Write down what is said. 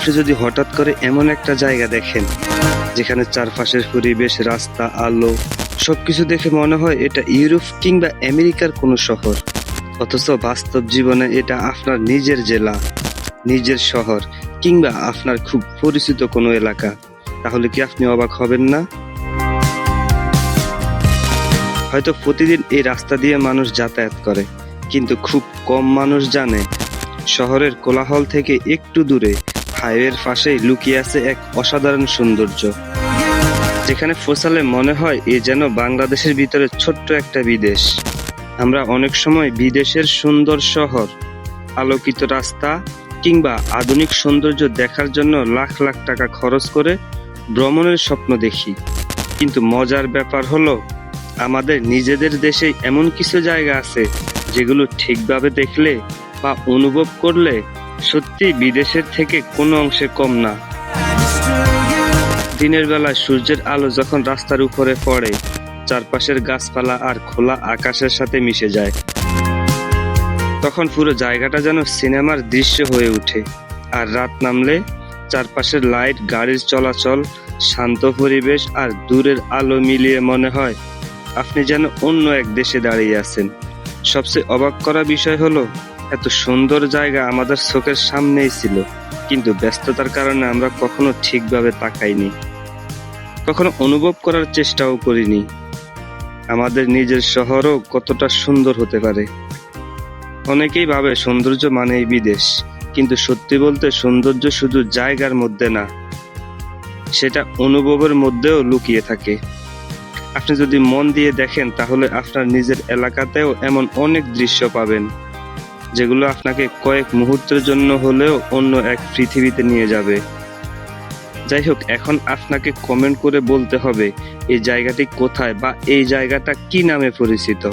বসে যদি হঠাৎ করে এমন একটা জায়গা দেখেন যেখানে চারপাশের পরিবেশ, রাস্তা, আলো সবকিছু দেখে মনে হয় এটা ইউরোপ কিংবা আমেরিকার কোনো শহর, অথচ বাস্তব জীবনে এটা আপনার নিজের জেলা, নিজের শহর কিংবা আপনার খুব পরিচিত কোনো এলাকা, তাহলে কি আপনি অবাক হবেন না? হয়তো প্রতিদিন এই রাস্তা দিয়ে মানুষ যাতায়াত করে, কিন্তু খুব কম মানুষ জানে শহরের কোলাহল থেকে একটু দূরে হাইওয়ের পাশেই লুকিয়ে আছে এক অসাধারণ সৌন্দর্য, যেখানে পৌঁছালে মনে হয় এ যেন বাংলাদেশের ভিতরে ছোট্ট একটা বিদেশ। আমরা অনেক সময় বিদেশের সুন্দর শহর, আলোকিত রাস্তা কিংবা আধুনিক সৌন্দর্য দেখার জন্য লাখ লাখ টাকা খরচ করে ভ্রমণের স্বপ্ন দেখি, কিন্তু মজার ব্যাপার হলো আমাদের নিজেদের দেশেই এমন কিছু জায়গা আছে যেগুলো ঠিকভাবে দেখলে বা অনুভব করলে সত্যি বিদেশের থেকে কোনো অংশে কম না। দিনের বেলায় সূর্যের আলো যখন রাস্তার উপরে পড়ে, চারপাশের গাছপালা আর খোলা আকাশের সাথে মিশে যায়, তখন পুরো জায়গাটা যেন সিনেমার দৃশ্য হয়ে ওঠে। আর রাত নামলে চারপাশের লাইট, গাড়ির চলাচল, শান্ত পরিবেশ আর দূরের আলো মিলিয়ে মনে হয় আপনি যেন অন্য এক দেশে দাঁড়িয়ে আছেন। সবচেয়ে অবাক করা বিষয় হলো এত সুন্দর জায়গা আমাদের চোখের সামনেই ছিল, কিন্তু ব্যস্ততার কারণে আমরা কখনো ঠিকভাবে তাকাইনি, কখনো অনুভব করার চেষ্টাও করিনি আমাদের নিজের শহরও কতটা সুন্দর হতে পারে। অনেকেই ভাবে সৌন্দর্য মানেই বিদেশ, কিন্তু সত্যি বলতে সৌন্দর্য শুধু জায়গার মধ্যে না, সেটা অনুভবের মধ্যেও লুকিয়ে থাকে। আপনি যদি মন দিয়ে দেখেন তাহলে আপনার নিজের এলাকাতেও এমন অনেক দৃশ্য পাবেন যেগুলো আপনাকে কয়েক মুহূর্তের জন্য হলেও অন্য এক পৃথিবীতে নিয়ে যাবে। যাই হোক, এখন আপনাকে কমেন্ট করে বলতে হবে এই জায়গাটি কোথায় বা এই জায়গাটা কি নামে পরিচিত।